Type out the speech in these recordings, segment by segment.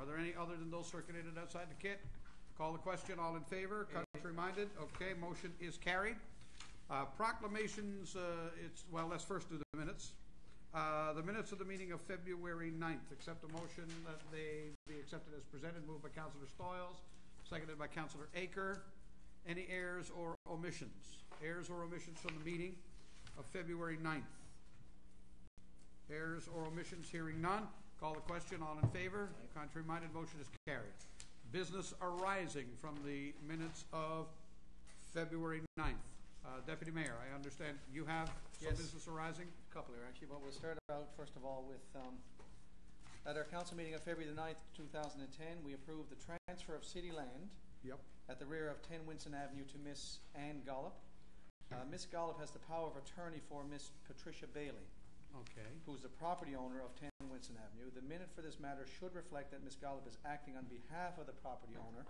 Are there any other than those circulated outside the kit? Call the question. All in favor? Contrary-minded? Okay, motion is carried. Proclamations, let's first do the minutes. The minutes of the meeting of February 9th. Accept a motion that they be accepted as presented. Moved by Councillor Stoyles, seconded by Councillor Aker. Any errors or omissions? Errors or omissions from the meeting of February 9th? Errors or omissions? Hearing none. Call the question. All in favor? Contrary-minded? Motion is carried. Business arising from the minutes of February 9th. Deputy Mayor, I understand you have some business arising? A couple here, actually, but we'll start out, first of all, with at our council meeting of February the 9th, 2010, we approved the transfer of city land at the rear of 10 Winston Avenue to Miss Anne Gollop. Miss Gollop has the power of attorney for Miss Patricia Bailey, who's the property owner of 10 Winston Avenue. The minute for this matter should reflect that Miss Gollop is acting on behalf of the property owner,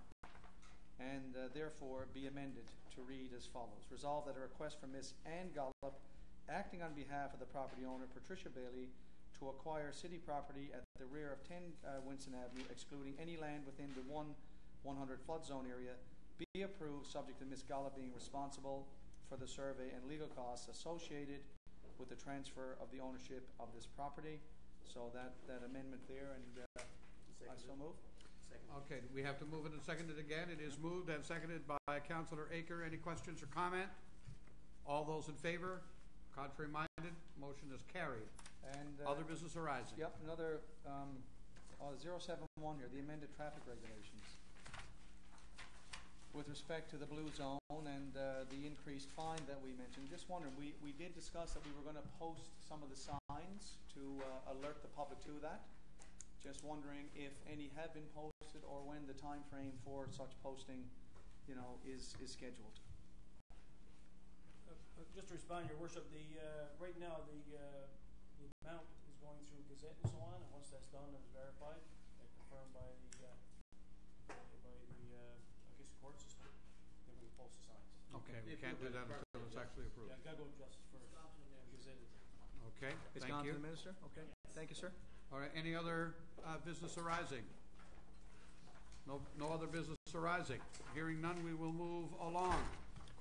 and therefore be amended to read as follows. Resolved that a request from Miss Anne Gollop, acting on behalf of the property owner, Patricia Bailey, to acquire city property at the rear of 10 Winston Avenue, excluding any land within the 100 flood zone area, be approved, subject to Miss Gollop being responsible for the survey and legal costs associated with the transfer of the ownership of this property. So that amendment there, and I so move. Okay, we have to move it and second it again. It is moved and seconded by Councillor Aker. Any questions or comment? All those in favor? Contrary-minded? Motion is carried. And other business arising. Yep, another 071 here, the amended traffic regulations. With respect to the blue zone and the increased fine that we mentioned, just wondering, we did discuss that we were going to post some of the signs to alert the public to that. Just wondering if any have been posted or when the time frame for such posting, is scheduled. Just to respond, Your Worship, right now the amount is going through Gazette and so on, and once that's done and verified and confirmed by the I guess the court system, then we post the signs. Okay, we can't do that until it's actually approved. Yeah, got to go just first. Gazette. Okay, it's gone to the minister. Okay, thank you, sir. All right, any other business arising? No other business arising. Hearing none, we will move along.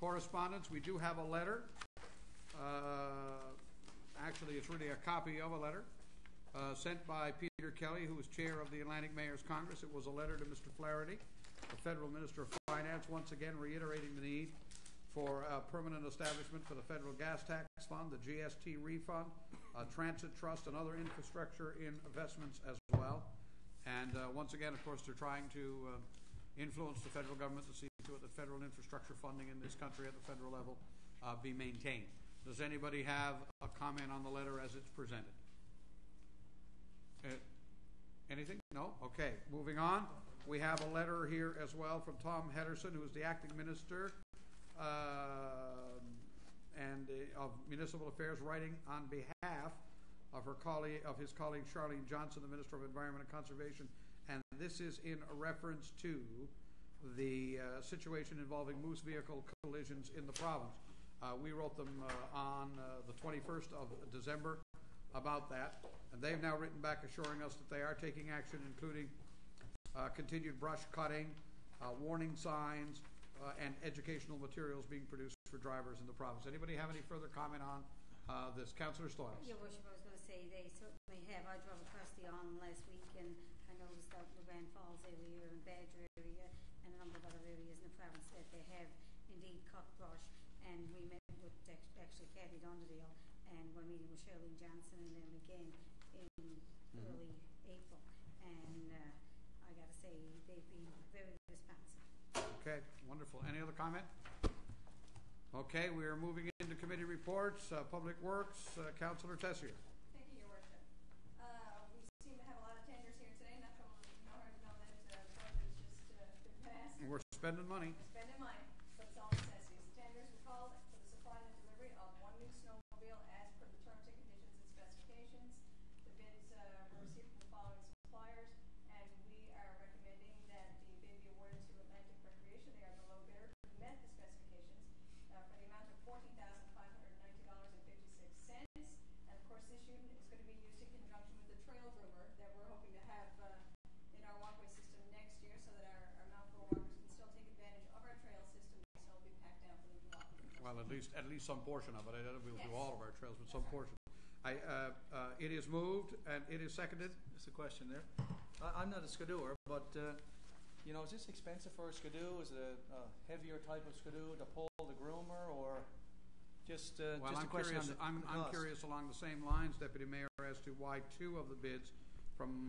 Correspondence, we do have a letter. Actually, it's really a copy of a letter sent by Peter Kelly, who is chair of the Atlantic Mayors Congress. It was a letter to Mr. Flaherty, the Federal Minister of Finance, once again reiterating the need for a permanent establishment for the Federal Gas Tax Fund, the GST refund, transit trust, and other infrastructure investments as well. And once again, of course, they're trying to influence the federal government to see to it that federal infrastructure funding in this country at the federal level be maintained. Does anybody have a comment on the letter as it's presented? Anything? No? Okay. Moving on. We have a letter here as well from Tom Henderson, who is the acting minister of Municipal Affairs, writing on behalf of his colleague Charlene Johnson, the Minister of Environment and Conservation, and this is in reference to the situation involving moose vehicle collisions in the province. We wrote them on the 21st of December about that, and they've now written back assuring us that they are taking action, including continued brush cutting, warning signs, and educational materials being produced for drivers in the province. Anybody have any further comment on this? Councillor Stoyles. Your Worship, I was going to say they certainly have. I drove across the Island last week and I noticed that in the Grand Falls area and Badger area and a number of other areas in the province that they have indeed cut brush. And we met with actually Kathy Dunderdale, and we're meeting with Charlene Johnson and them again in early April. And I got to say, they've been very responsive. Okay, wonderful. Any other comment? Okay, we are moving into committee reports. Public Works, Councillor Tessier. Thank you, Your Worship. We seem to have a lot of tenders here today. No hard to know that the budget has just been passed. We're spending money. We're spending money, but it's all necessities. The tenders were called for the supply and delivery of one new snowmobile as per the terms and conditions and specifications. The bids were received from the following suppliers, and we are recommending that the bid be awarded to Atlantic Recreation. They are the low bidder who met the specifications for the amount of $14,590.56. And of course, this unit is going to be used in conjunction with the trail groomer that we're hoping to have in our walkway at least some portion of it. I don't know if we'll do Yes. all of our trails, but some portion. It is moved and it is seconded. Just a question there. I'm not a skidooer, but is this expensive for a skidoo? Is it a heavier type of skidoo to pull the groomer, or just Well, just a I'm question curious. on the I'm cost? curious along the same lines, Deputy Mayor, as to why 2 of the bids from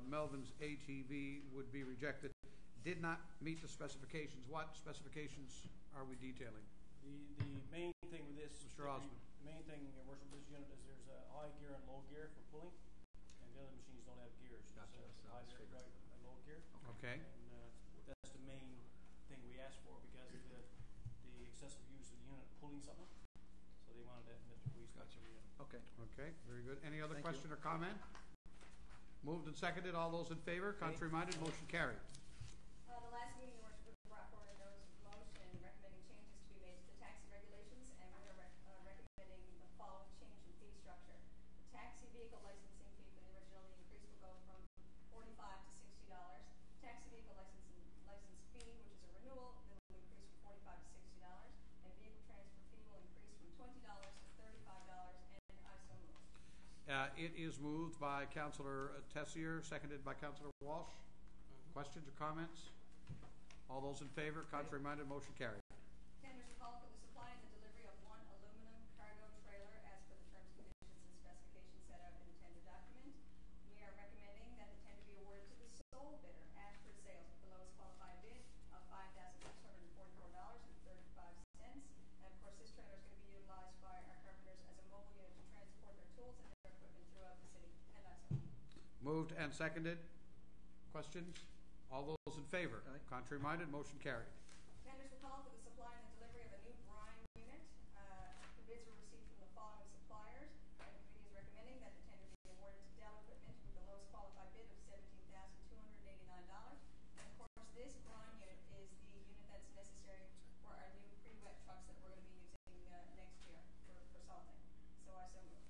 Melvin's ATV would be rejected. Did not meet the specifications. What specifications are we detailing? The main thing with this, Mr. Osmond. the main thing, Your Worship, this unit is there's a high gear and low gear for pulling, and the other machines don't have gears. Gotcha, It's so high it's gear, figured. right, and low gear. Okay. And that's the main thing we asked for because of the excessive use of the unit pulling something. So they wanted that Mr. Police. Gotcha. Okay. Okay, very good. Any other Thank question or comment? Moved and seconded. All those in favor? Contrary minded, motion carried. The last meeting, Your Worship, we brought forward a notice of motion recommending changes to be made to the taxi regulations, and we are recommending the following change in fee structure. The taxi vehicle licensing fee for the original increase will go from $45 to $60. Taxi vehicle license fee, which is a renewal, will increase from $45 to $60, and vehicle transfer fee will increase from $20 to $35, and I so move. It is moved by Councillor Tessier, seconded by Councillor Walsh. Questions or comments? All those in favor? Contrary minded, motion carried. Tenders are called for the supply and the delivery of 1 aluminum cargo trailer as per the terms, conditions, and specifications set out in the tender document. We are recommending that the tender be awarded to the sole bidder as per sales with the lowest qualified bid of $5,644.35. And of course, this trailer is going to be utilized by our carpenters as a mobile unit to transport their tools and their equipment throughout the city. And I so move. Moved and seconded. Questions? All those in favor? Aye. Contrary minded, motion carried. Tenders were called for the supply and the delivery of a new brine unit. The bids were received from the following suppliers, and the committee is recommending that the tender be awarded to Dell Equipment with the lowest qualified bid of $17,289. And of course, this brine unit is the unit that's necessary for our new pre-wet trucks that we're going to be using next year for salting. So I so move.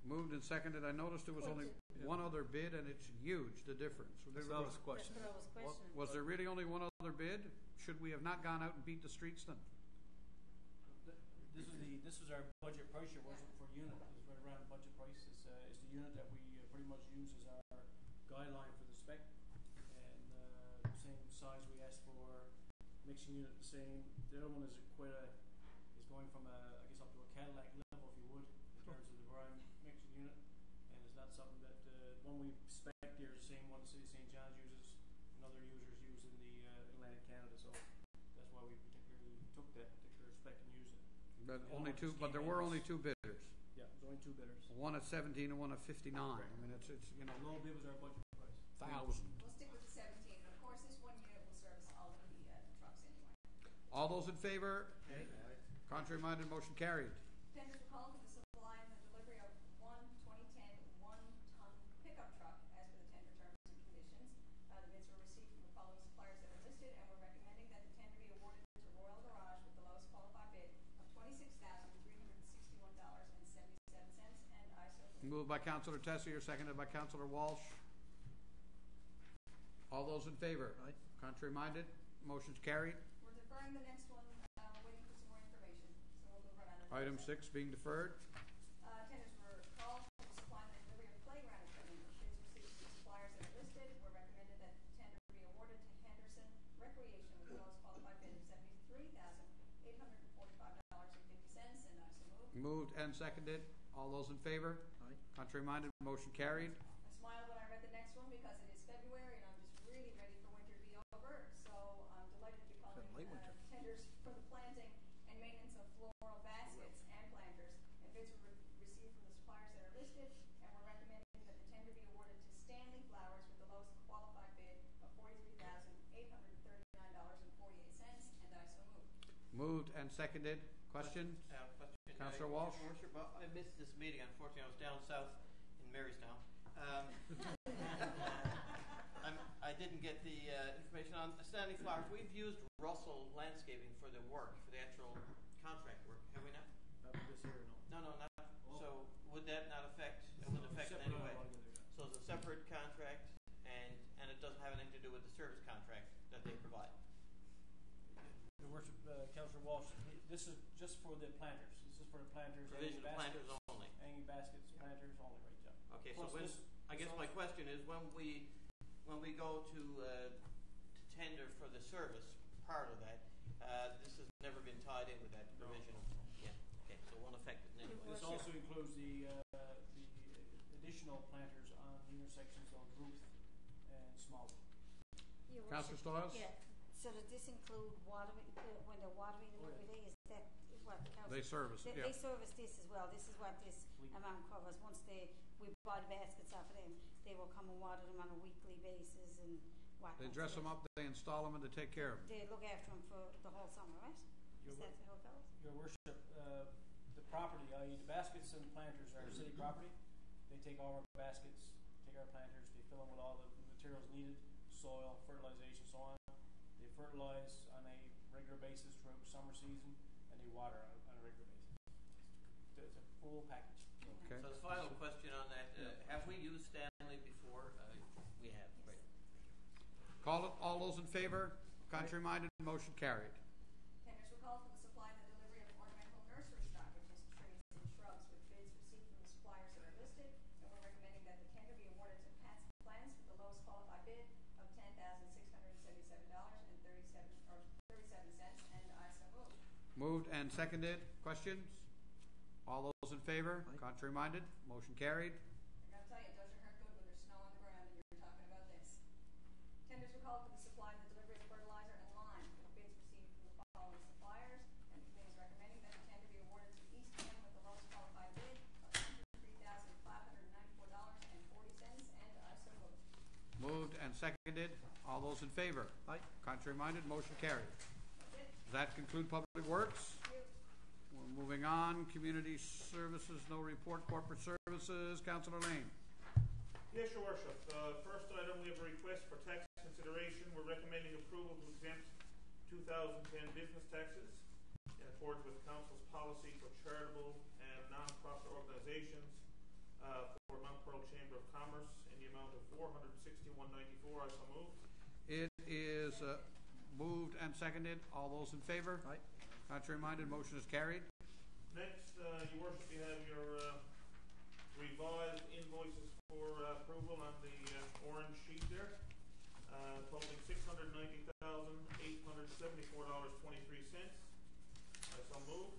Moved and seconded. I noticed there was only one other bid, and it's huge, the difference. That's what I was questioning. That's what I was questioning. Was there really only one other bid? Should we have not gone out and beat the streets then? This is our budget price, Your Worship, for the unit. It's right around the budget price. It's the unit that we pretty much use as our guideline for the spec. And the same size we asked for, mixing unit the same. The other one is is going from I guess up to a Cadillac level, if you would, in terms of the brine mixing unit. And it's not something that one we spec here is the same one the City of St. John's uses and other users use in the Atlantic Canada. So that's why we particularly took that particular spec and used it. But Yeah, only it two. just But there came were in only as- 2 bidders. Yeah, there's only 2 bidders. One at 17 and one at 59. I mean, it's The low bid was our budget price. 1,000. We'll stick with the 17, but of course, this one unit will service all of the trucks anyway. All those in favor? Contrary minded, motion carried. Tenders were called for the supply and the delivery of 2010 one-ton pickup truck as per the tender terms and conditions. The bids were received from the following suppliers that are listed, and we're recommending that the tender be awarded to Royal Garage with the lowest qualified bid of $26,361.77, and I so move. Moved by Councillor Tessier, seconded by Councillor Walsh. All those in favor? Aye. Contrary minded, motion's carried. We're deferring the next one, waiting for some more information, so we'll move right on. to the Item next 6 being deferred. Tenders were called for the supply and the delivery of playground equipment. Bids received from the suppliers that are listed. We're recommended that the tender be awarded to Henderson Recreation with the lowest qualified bid of $73,845.50, and I so move. Moved and seconded. All those in favor? Aye. Contrary minded, motion carried. I smiled when I read the next one because it is February and I'm just really ready for winter to be over. So I'm delighted to be calling Late winter. tenders for the planting and maintenance of floral baskets and planters. And bids were received from the suppliers that are listed, and we're recommending that the tender be awarded to Stanley Flowers with the lowest qualified bid of $43,839.48, and I so move. Moved and seconded. Question? Councillor Walsh? Your Worship, well, I missed this meeting, unfortunately. I was down south in Marystown. I didn't get the information on Stanley Flowers. We've used Russell Landscaping for the work, for the actual contract work, have we not? Not for this year, no. No, not. Oh. So would that not affect, it wouldn't affect in any way? Separate altogether, yeah. So it's a separate contract, and it doesn't have anything to do with the service contract that they provide? The Worship, Councillor Walsh, this is just for the planters. This is for the planters. Provision of planters only. Hanging baskets, planters only, right, John? Okay, Plus so when, this- I guess my question is, when we go to tender for the service part of that, this has never been tied in with that provision. Yeah, okay, so it won't affect it in any way. This also includes the additional planters on the intersections of Ruth and Smallwood. Your Councillor Worship, Stiles? Yeah, so does this include watering, when they're watering them every day, is that what the council? They service it, yeah. They service this as well, this is what this amount covers, once we buy the baskets off of them, they will come and water them on a weekly basis and whatnot. They dress them up, they install them, and they take care of them. They look after them for the whole summer, right? Is that how it goes? Your Worship, the property, i.e. the baskets and planters are city property. They take all our baskets, take our planters, they fill them with all the materials needed, soil, fertilization, so on. They fertilize on a regular basis throughout the summer season, and they water on a regular basis. It's a full package. Okay. So the final question on that, have we used Stanley before? We have, right. Call it, all those in favor? Contrary-minded, motion carried. Tenders were called for the supply and the delivery of ornamental nursery stock, which is trees and shrubs, with bids received from the suppliers that are listed, and we're recommending that the tender be awarded to Pat's Plants with the lowest qualified bid of $10,677.37, and I so move. Moved and seconded. Questions? All those in favor? Contrary-minded, motion carried. I gotta tell you, it doesn't hurt good when there's snow on the ground and you're talking about this. Tenders were called for the supply and the delivery of fertilizer and lime, with bids received from the following suppliers, and the committee is recommending that the tender be awarded to East Ham with the lowest qualified bid of $103,594.40, and I so move. Moved and seconded. All those in favor? Aye. Contrary-minded, motion carried. That's it. Does that conclude Public Works? Thank you. We're moving on. Community Services, no report. Corporate Services, Councillor Lane. Yes, Your Worship. First item, we have a request for tax consideration. We're recommending approval to exempt 2010 business taxes in accordance with Council's policy for charitable and non-profit organizations for Mount Pearl Chamber of Commerce in the amount of $461.94. I so move. It is moved and seconded. All those in favor? Aye. Contrary-minded, motion is carried. Next, Your Worship, you have your revised invoices for approval on the orange sheet there, totaling $690,874.23. I so move.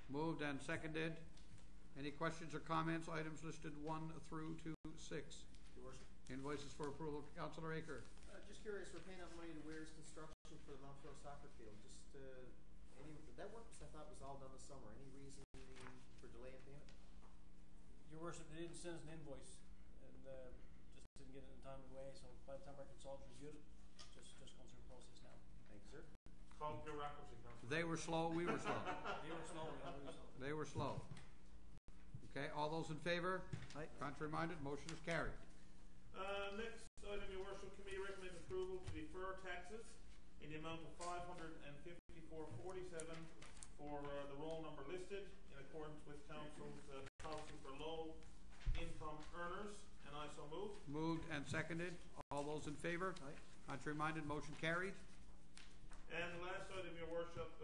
Moved and seconded. Any questions or comments? Items listed 1 through to 6. Your Worship. Invoices for approval. Councillor Aker. Just curious, we're paying out money to Weir's Construction for the Mount Pearl soccer field. Just that work I thought was all done this summer. Any reason for delay in payment? Your Worship, they didn't send us an invoice, and just didn't get it in a timely way, so by the time our consultants reviewed it, just going through the process now. Thank you, sir. Call bureaucracy, Council. They were slow, we were slow. They were slow, yeah, we were slow. They were slow. Okay, all those in favor? Aye. Contrary-minded, motion is carried. Next item, Your Worship, committee recommends approval to defer taxes in the amount of $554.47 for the roll number listed in accordance with Council's policy for low-income earners, and I so move. Moved and seconded. All those in favor? Aye. Contrary-minded, motion carried. And the last item, Your Worship,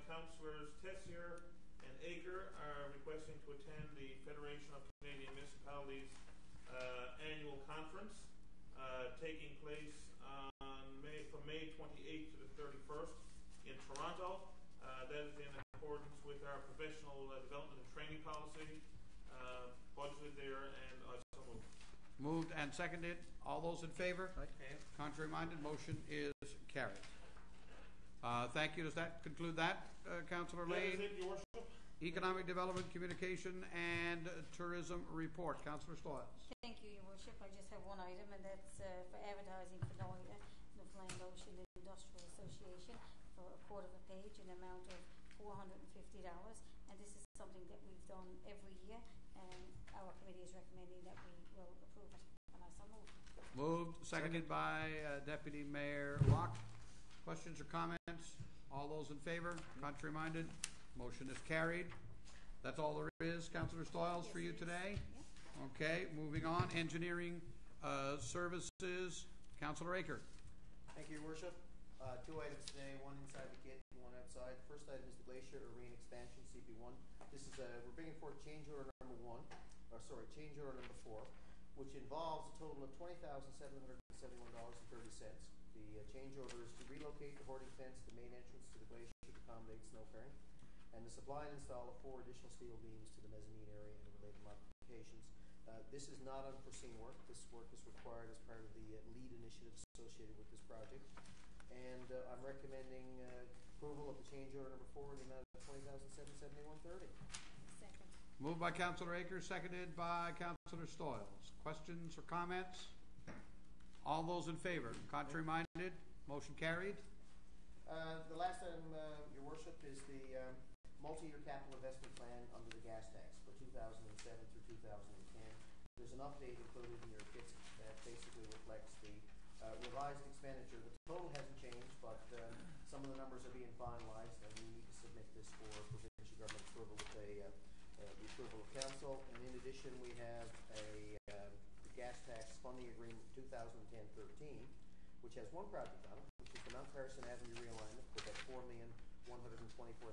Councillors Tessier and Aker are requesting to attend the Federation of Canadian Municipalities annual conference taking place from May 28th to the 31st in Toronto. That is in accordance with our professional development and training policy budgeted there, and I so move. Moved and seconded. All those in favor? Aye. Okay. Contrary-minded, motion is carried. Thank you. Does that conclude that, Councillor That is Lane? it, Your Worship. Economic Development, Communication, and Tourism Report. Councillor Stiles. Thank you, Your Worship. I just have one item, and that's for advertising for NOIA, Newfoundland Ocean Industrial Association, for a quarter of a page, an amount of $450. And this is something that we've done every year, and our committee is recommending that we will approve it. And I so move. Moved, seconded by Deputy Mayor Locke. Questions or comments? All those in favor? Contrary-minded? Motion is carried. That's all there is, Councillor Stiles, for you today? Yeah. Okay, moving on. Engineering Services, Councillor Aker. Thank you, Your Worship. Two items today, one inside the kit and one outside. The first item is the Glacier Arena Expansion, CP1. This is we're bringing forth change order number 4, which involves a total of $20,771.30. The change order is to relocate the hoarding fence, the main entrance to the glacier to accommodate snow clearing, and to supply and install 4 additional steel beams to the mezzanine area and related modifications. This is not unforeseen work. This work is required as part of the LEAD initiative associated with this project. And I'm recommending approval of the change order number 4 in the amount of $20,771.30. Second. Moved by Councillor Akers, seconded by Councillor Stoyles. Questions or comments? All those in favor? Contrary minded? Motion carried. The last item, Your Worship, is the multi-year capital investment plan under the gas tax for 2007 through 2010. There's an update included in your kits that basically reflects the revised expenditure. The total hasn't changed, but some of the numbers are being finalized, and we need to submit this for provincial government approval with the approval of council. And in addition, we have the gas tax funding agreement 2010-13, which has one project on it, which is the Mount Carson Avenue realignment with that $4,124,000.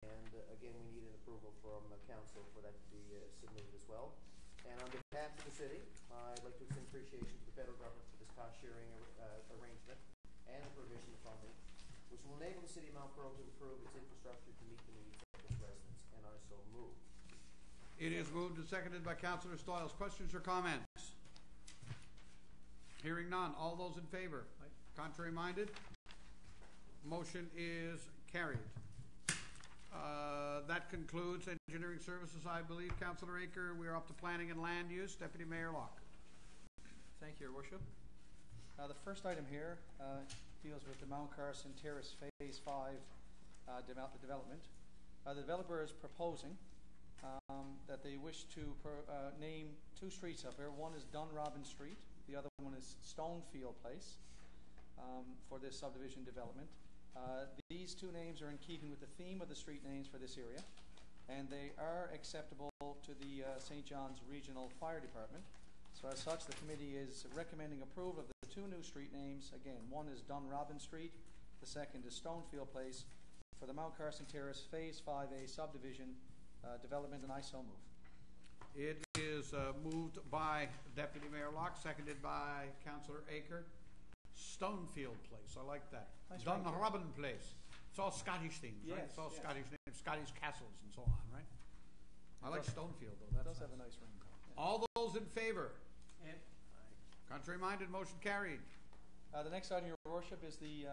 And again, we need an approval from council for that to be submitted as well. And on behalf of the city, I'd like to extend appreciation to the federal government for this cost-sharing arrangement and the provision of funding, which will enable the city of Mount Pearl to improve its infrastructure to meet the needs of its residents. And I so move. It is moved and seconded by Councillor Stoyles. Questions or comments? Hearing none. All those in favor? Contrary minded? Motion is carried. That concludes engineering services, I believe. Councillor Aker, we are up to planning and land use. Deputy Mayor Locke. Thank you, Your Worship. The first item here deals with the Mount Carson Terrace Phase 5 development. The developer is proposing that they wish to name 2 streets up here. One is Dunrobin Street. The other one is Stonefield Place for this subdivision development. These 2 names are in keeping with the theme of the street names for this area, and they are acceptable to the St. John's Regional Fire Department. So as such, the committee is recommending approval of the 2 new street names. Again, one is Dunrobin Street, the second is Stonefield Place, for the Mount Carson Terrace Phase 5A subdivision development, and I so move. It is moved by Deputy Mayor Locke, seconded by Councillor Aker. Stonefield Place, I like that. Nice Dunrobin Place. It's all Scottish themes, right? Yes, It's all yes. Scottish names, Scottish castles and so on, right? I like Stonefield, though. It That's does have nice. a nice ring to it. Yeah. All those in favor? Contrary minded, motion carried. The next item, Your Worship, is the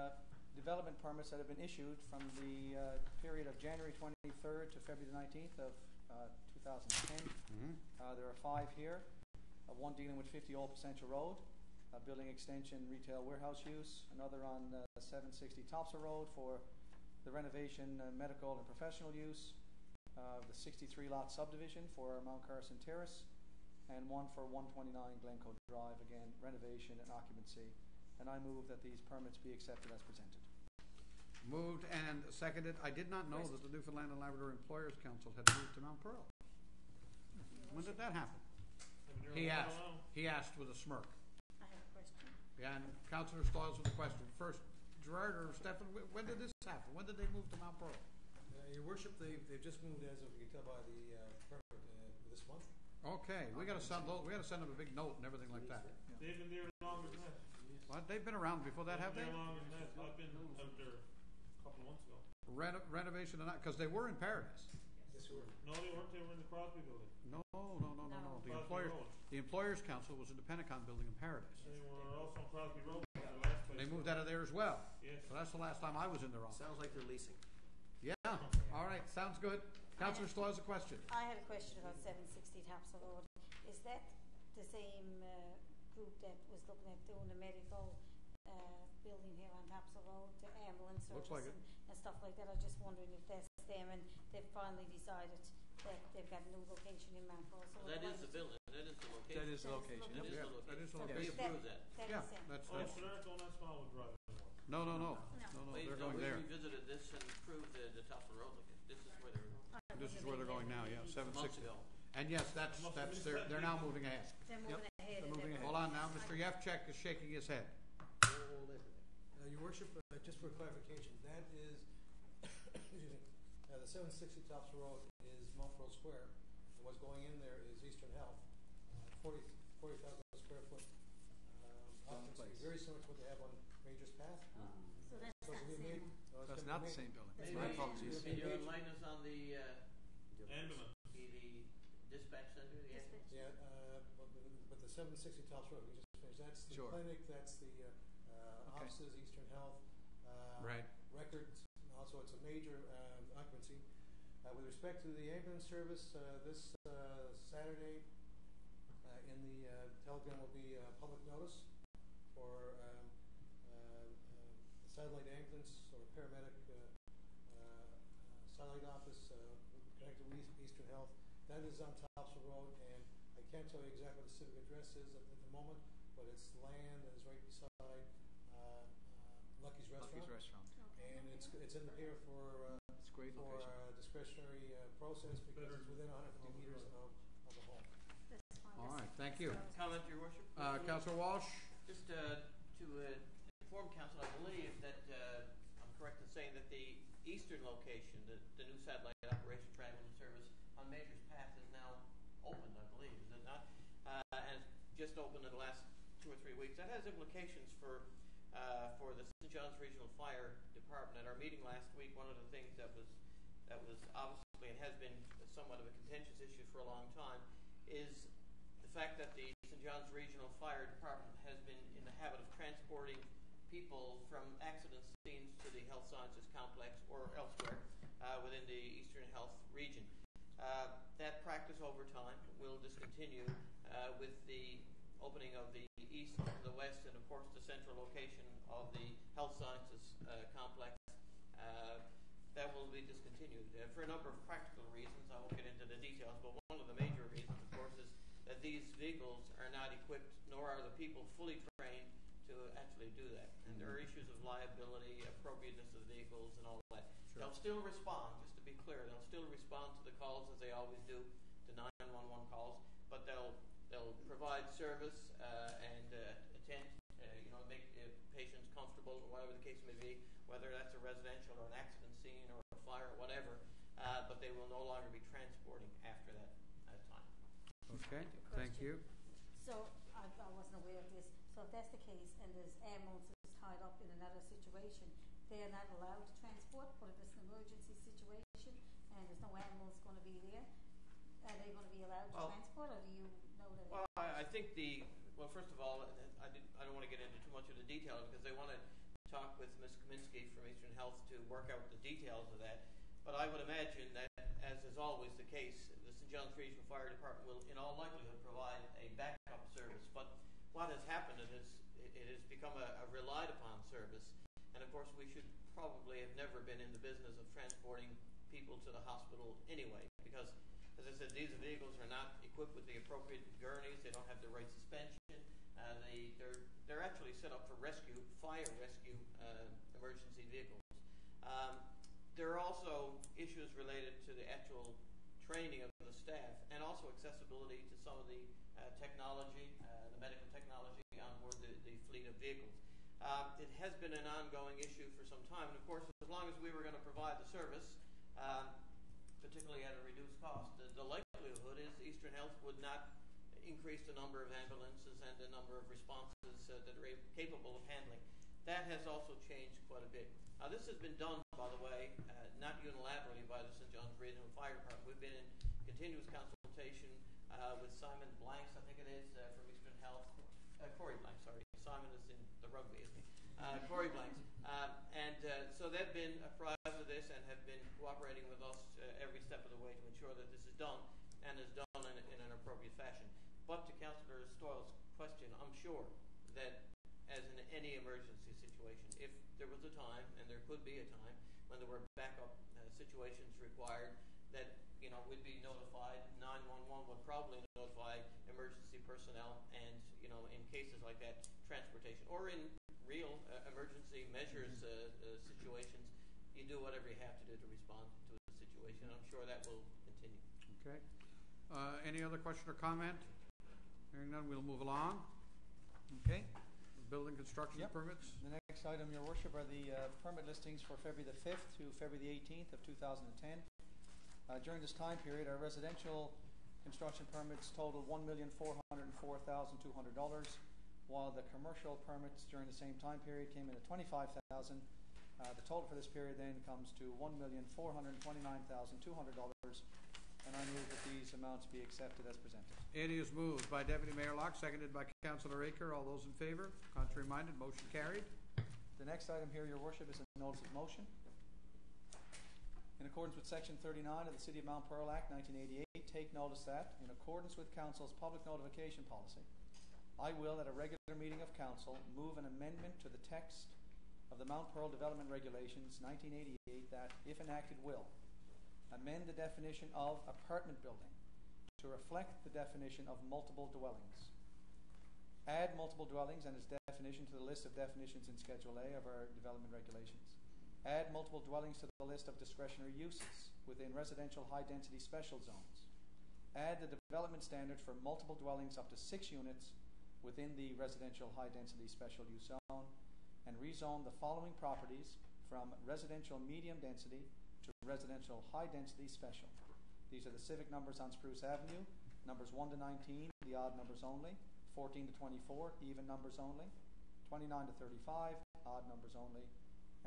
development permits that have been issued from the period of January 23rd to February 19th of 2010. There are 5 here. One dealing with 50 Old Placentia Road, a building extension, retail warehouse use. Another on 760 Topsa Road for the renovation, medical and professional use. The 63-lot subdivision for Mount Carson Terrace. And one for 129 Glencoe Drive, again, renovation and occupancy. And I move that these permits be accepted as presented. Moved and seconded. I did not know that the Newfoundland and Labrador Employers Council had moved to Mount Pearl. When did that happen? He asked with a smirk. I have a question. Yeah, and Councillor Stoyles with a question. First, Gerard or Stefan, when did this happen? When did they move to Mount Pearl? Your Worship, they've just moved, as you can tell by the permit, this month. Okay, we got to send them a big note and everything like that. They've been there longer than that. What? They've been around before that, have they? They've been there longer than that. I've been out there a couple of months ago. Renovation and because they were in Paradise. Yes, we were. No, they weren't. They were in the Crosby building. No. Crosby Road. The Employers Council was in the Pentagon building in Paradise. They were also on Crosby Road. The last place. They moved out of there as well. Yes. So that's the last time I was in their office. Sounds like they're leasing. Yeah. All right. Sounds good. Councillor Stoyles, a question. I had a question about 760 Topsa Road. Is that the same group that was looking at doing a medical building here on Topsa Road, the ambulance Looks service like it. and stuff like that? I was just wondering if that's them, and they've finally decided that they've got a new location in Mount Pearl. So That is the building. That is the location. That is the location. That is Yeah, the location. that is the We location. approve that. That Yeah, is them. that's Oh, so they're going that small with driving anymore. no. We They're going there. revisited this and approved the top of the road location. This is where they're This is where they're going now. Yeah, months 760. ago. And yes, that's they're now moving ahead. They're moving ahead. They're moving ahead. Hold on now, Mr. Yefchek is shaking his head. Hold everything. Your Worship, just for clarification, that is, excuse me, the 760 Tops Road is Montville Square. And what's going in there is Eastern Health, 40,000 square foot occupancy, very similar to what they have on Major's Path. So that's So not it'll the be same made- one. no, it's That's gonna not be the same made- building. That's My not- apologies. And your line is on the Ambulance. the dispatch center, the Dispatch. Yeah, but the 760 Tops Road, we just finished, that's the Sure. clinic, that's the offices, Eastern Health. Right. Records, also it's a major occupancy. With respect to the ambulance service, this Saturday, in the Telegram will be public notice for satellite ambulance or paramedic satellite office connected with Eastern Health. That is on Topsail Road, and I can't tell you exactly what the civic address is at the moment, but it's land that is right beside Lucky's Restaurant. Lucky's Restaurant. And it's in the paper for It's a great for location. Discretionary process because it's within 150 meters of the home. That's fine. All right, thank you. comment, Your Worship? Councillor Walsh? Just to inform council, I believe that I'm correct in saying that the eastern location, the new satellite operation for ambulance service on Major's Path is now opened, I believe, is it not? And it's just opened in the last 2 or 3 weeks. That has implications for the St. John's Regional Fire Department. At our meeting last week, one of the things that was obviously and has been somewhat of a contentious issue for a long time is the fact that the St. John's Regional Fire Department has been in the habit of transporting people from accident scenes to the Health Sciences Complex or elsewhere within the Eastern Health region. That practice over time will discontinue with the opening of the east, the west, and of course the central location of the Health Sciences Complex. That will be discontinued for a number of practical reasons. I won't get into the details, but one of the major reasons, of course, is that these vehicles are not equipped, nor are the people fully trained to actually do that. And there are issues of liability, appropriateness of the vehicles, and all that. Sure. They'll still respond, just to be clear. They'll still respond to the calls as they always do, to 911 calls, but they'll provide service and attend, make patients comfortable, or whatever the case may be, whether that's a residential or an accident scene or a fire or whatever. But they will no longer be transporting after that time. Okay, thank you. So I wasn't aware of this. So if that's the case and there's ambulances tied up in another situation, they're not allowed to transport, but if it's an emergency situation and there's no ambulance going to be there, are they going to be allowed to transport, or do you know that? Well, I think first of all, I don't want to get into too much of the detail because they want to talk with Ms. Kaminsky from Eastern Health to work out the details of that. But I would imagine that, as is always the case, the St. John's Regional Fire Department will, in all likelihood, provide a backup service. But what has happened is it has become a relied upon service. And of course, we should probably have never been in the business of transporting people to the hospital anyway, because, as I said, these vehicles are not equipped with the appropriate gurneys. They don't have the right suspension. They're actually set up for fire rescue emergency vehicles. There are also issues related to the actual training of the staff and also accessibility to some of the technology, the medical technology on board the fleet of vehicles. It has been an ongoing issue for some time, and of course, as long as we were going to provide the service, particularly at a reduced cost, the likelihood is Eastern Health would not increase the number of ambulances and the number of responses that are capable of handling. That has also changed quite a bit. This has been done, by the way, not unilaterally by the St. John's Regional Fire Department. We've been in continuous consultation with Simon Blanks, I think it is, from Eastern Health. Corey Blanks, sorry. Simon is in the rugby, isn't he? Corey Blanks. So they've been apprised of this and have been cooperating with us every step of the way to ensure that this is done and is done in an appropriate fashion. But to Councillor Stoyle's question, I'm sure that as in any emergency situation, if there was a time, and there could be a time, when there were backup situations required, that we'd be notified. 911 would probably notify emergency personnel, and in cases like that, transportation, or in real emergency measures situations, you do whatever you have to do to respond to a situation. I'm sure that will continue. Okay. Any other question or comment? Hearing none, we'll move along. Okay. Building construction permits. The next next item, Your Worship, are the permit listings for February the 5th to February the 18th of 2010. During this time period, our residential construction permits totaled $1,404,200, while the commercial permits during the same time period came in at $25,000. The total for this period then comes to $1,429,200, and I move that these amounts be accepted as presented. It is moved by Deputy Mayor Locke, seconded by Councillor Aker. All those in favour? Contrary minded, motion carried. The next item here, Your Worship, is a notice of motion. In accordance with Section 39 of the City of Mount Pearl Act 1988, take notice that, in accordance with Council's public notification policy, I will, at a regular meeting of Council, move an amendment to the text of the Mount Pearl Development Regulations 1988 that, if enacted, will amend the definition of apartment building to reflect the definition of multiple dwellings, add multiple dwellings and its definition to the list of definitions in Schedule A of our development regulations, add multiple dwellings to the list of discretionary uses within residential high-density special zones, add the development standards for multiple dwellings up to 6 units within the residential high-density special use zone, and rezone the following properties from residential medium density to residential high-density special. These are the civic numbers on Spruce Avenue, numbers 1 to 19, the odd numbers only, 14 to 24, even numbers only, 29 to 35, odd numbers only,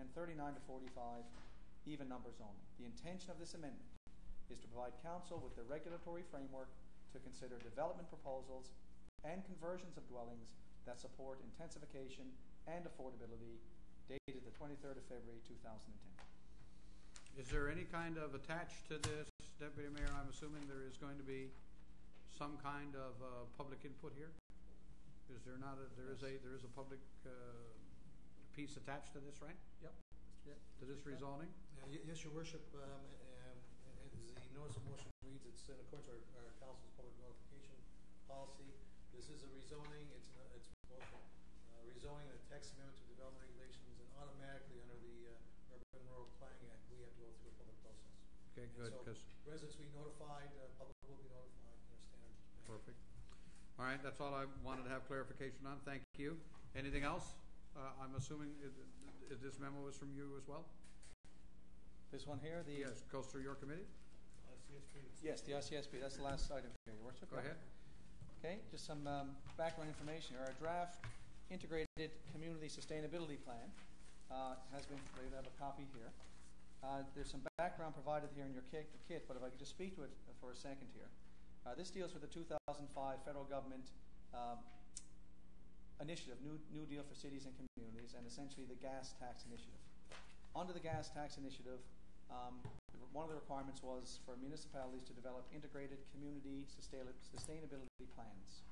and 39 to 45, even numbers only. The intention of this amendment is to provide Council with the regulatory framework to consider development proposals and conversions of dwellings that support intensification and affordability, dated the 23rd of February 2010. Is there any kind of attached to this, Deputy Mayor? I'm assuming there is going to be some kind of public input here. Is there not? There is a public piece attached to this, right? Yep. To this rezoning. Yes, Your Worship. As the notice of motion reads, it's in accordance with our Council's public notification policy. This is a rezoning. It's both rezoning and a text amendment to development regulations, and automatically under the Urban Rural Planning Act, we have to go through a public process. Okay, good. Because residents will be notified, public will be notified in a standard manner. Perfect. All right, that's all I wanted to have clarification on. Thank you. Anything else? I'm assuming this memo is from you as well? This one here, yes, goes through your committee? ICSP. Yes, the ICSP. That's the last item here, Your Worship. Go ahead. Okay, just some background information here. Our draft integrated community sustainability plan has been, we have a copy here. There's some background provided here in your kit, but if I could just speak to it for a second here. This deals with the 2005 federal government initiative, New Deal for Cities and Communities, and essentially the gas tax initiative. Under the gas tax initiative, one of the requirements was for municipalities to develop integrated community sustainability plans.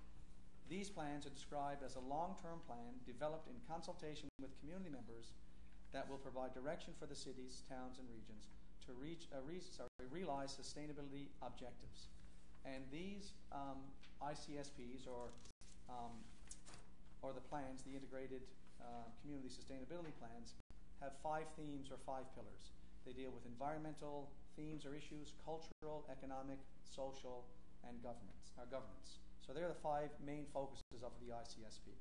These plans are described as a long-term plan developed in consultation with community members that will provide direction for the cities, towns, and regions to realize sustainability objectives. And these ICSPs, or the plans, the integrated community sustainability plans, have 5 themes or 5 pillars. They deal with environmental themes or issues, cultural, economic, social, and governance. So they're the 5 main focuses of the ICSP.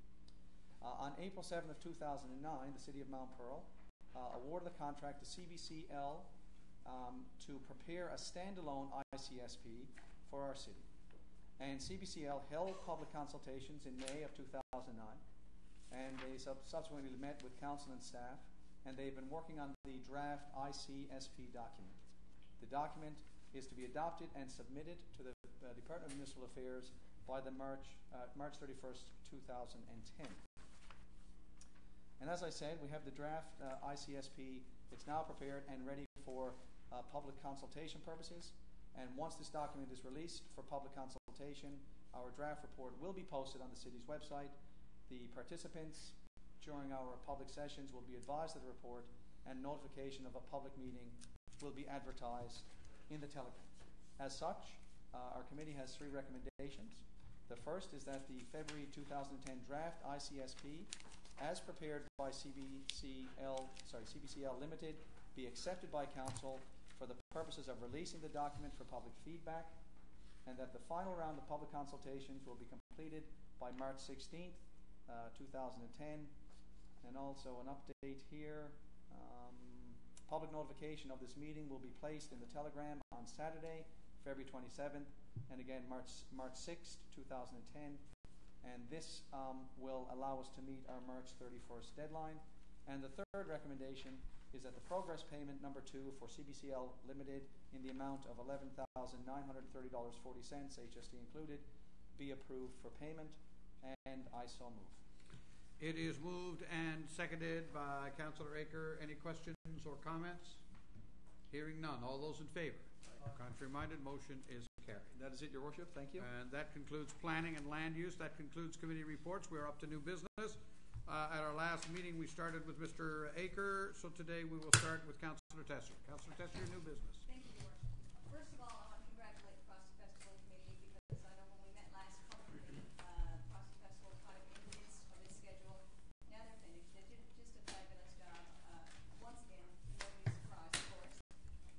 On April 7th of 2009, the City of Mount Pearl awarded the contract to CBCL to prepare a standalone ICSP for our city. And CBCL held public consultations in May of 2009, and they subsequently met with council and staff, and they've been working on the draft ICSP document. The document is to be adopted and submitted to the Department of Municipal Affairs by the March 31st, 2010. And as I said, we have the draft ICSP. It's now prepared and ready for public consultation purposes. And once this document is released for public consultation, our draft report will be posted on the city's website. The participants during our public sessions will be advised of the report, and notification of a public meeting will be advertised in the Telegram. As such, our committee has 3 recommendations. The first is that the February 2010 draft ICSP, as prepared by CBCL Limited, be accepted by Council for the purposes of releasing the document for public feedback, and that the final round of public consultations will be completed by March 16th, 2010, And also an update here. Public notification of this meeting will be placed in the Telegram on Saturday, February 27th, and again March 6th, 2010. And this will allow us to meet our March 31st deadline. And the third recommendation is that the progress payment number 2 for CBCL Limited in the amount of $11,930.40, HST included, be approved for payment, and I so move. It is moved and seconded by Councillor Aker. Any questions or comments? Hearing none. All those in favor? Contrary-minded, motion is carried. That is it, Your Worship. Thank you. And that concludes planning and land use. That concludes committee reports. We are up to new business. At our last meeting, we started with Mr. Aker, so today we will start with Councillor Tessier. Councillor Tessier, new business. Thank you, Your Worship. First of all, I want to congratulate the Frosty Festival Committee because I know when we met last month, Frosty Festival was kind of in the midst of its schedule. Now they're finished. They did just a fabulous job. Once again, nobody's surprised, of course.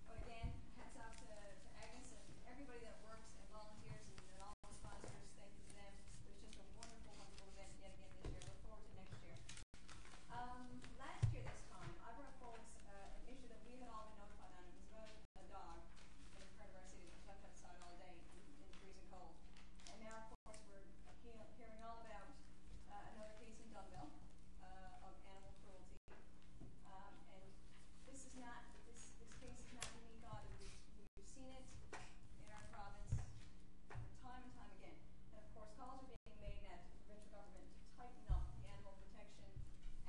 But again, hats off to Agnes and everybody that works and volunteers and all the sponsors. Thank you to them. It was just a wonderful, wonderful event yet again this year. Look forward to next year. Last year this time, I brought folks an issue that we had all been notified on. It was about a dog in part of our city that was left outside all day in freezing cold. And now, of course, we're hearing all about another case in Dunville of animal cruelty. And this case is not unique either. We've seen it in our province time and time again. And of course, calls are being made at the provincial government to tighten up the Animal Protection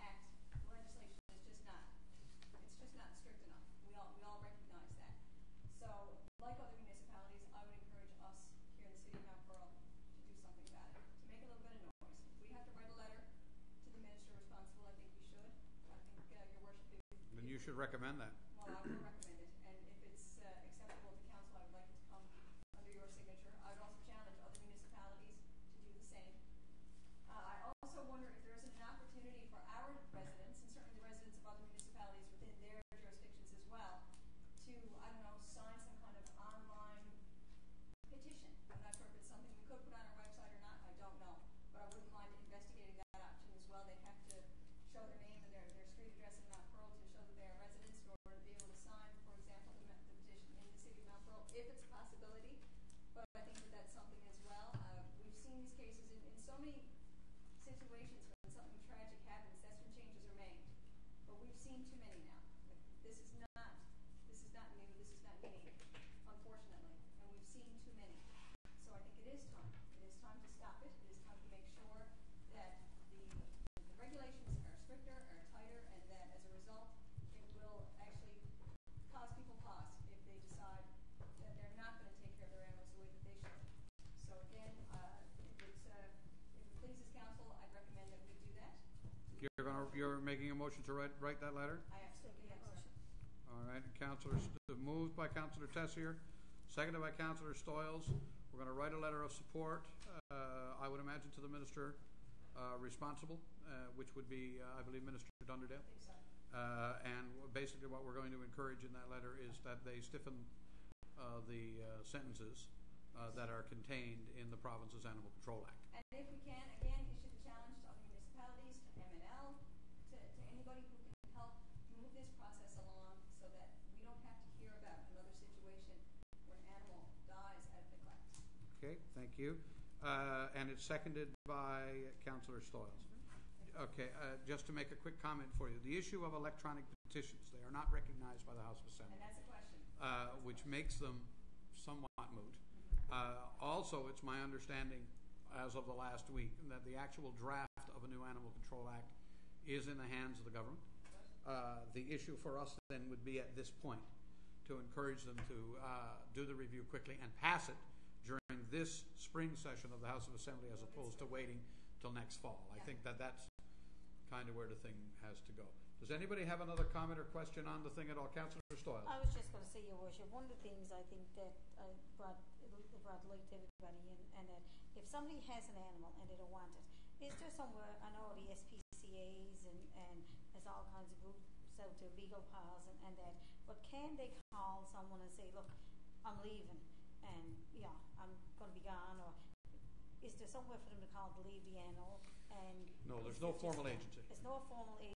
Act. The legislation is just not strict enough. We all recognize that. So, like other municipalities, I would encourage us here in the city of Mount Pearl to do something about it, to make a little bit of noise. If we have to write a letter to the minister responsible, I think we should. I think, Your Worship, Then you should recommend that. well, I will recommend it, and if it's acceptable to council, I would like it to come under your signature. I would also challenge other municipalities to do the same. I also wonder if there isn't an opportunity for our residents, and certainly the residents of other municipalities within their jurisdictions as well, to, I don't know, sign some kind of online petition. I'm not sure if it's something we could put on our website or not, I don't know. But I wouldn't mind investigating that option as well. They'd have to show their name and their street address in Mount Pearl to show that they are residents in order to be able to sign, for example, the petition in the city of Mount Pearl, if it's a possibility. But I think that that's something as well. We've seen these cases in so many situations when something tragic happens, that's when changes are made. But we've seen too many now. This is not new, this is not unique, unfortunately. And we've seen too many. So I think it is time. It is time to stop it. It is time to make sure that the regulations are stricter, are tighter, and that as a result, it will actually cause people pause if they decide that they're not going to take care of their animals the way that they should. So again, if it pleases council, I'd recommend that we do that. You're making a motion to write that letter? I absolutely am, sir. All right, moved by Councillor Tessier, seconded by Councillor Stoyles. We're going to write a letter of support, I would imagine, to the minister responsible, which would be, I believe, Minister Dunderdale. I think so. And basically what we're going to encourage in that letter is that they stiffen the sentences that are contained in the province's Animal Control Act. And if we can, again, issue the challenge to other municipalities, to MNL, to anybody who can help move this process along so that we don't have to hear about another situation where an animal dies out of neglect. Okay, thank you. And it's seconded by Councillor Stoyles. Okay, just to make a quick comment for you. The issue of electronic petitions, they are not recognized by the House of Assembly. And that's a question. Which makes them somewhat moot. Also, it's my understanding, as of the last week, that the actual draft of a new Animal Control Act is in the hands of the government. The issue for us then would be at this point to encourage them to do the review quickly and pass it during this spring session of the House of Assembly as opposed to waiting till next fall. I think that that's kind of where the thing has to go. Does anybody have another comment or question on the thing at all? Councillor Stoyles. I was just going to say, Your Worship, one of the things I think that brought light to everybody, and that if somebody has an animal and they don't want it, is there somewhere, I know the SPCAs and there's all kinds of groups out there, legal pals and that, but can they call someone and say, look, I'm leaving and I'm going to be gone, or is there somewhere for them to call to leave the animal? And no, there's no formal agency. There's no formal agency.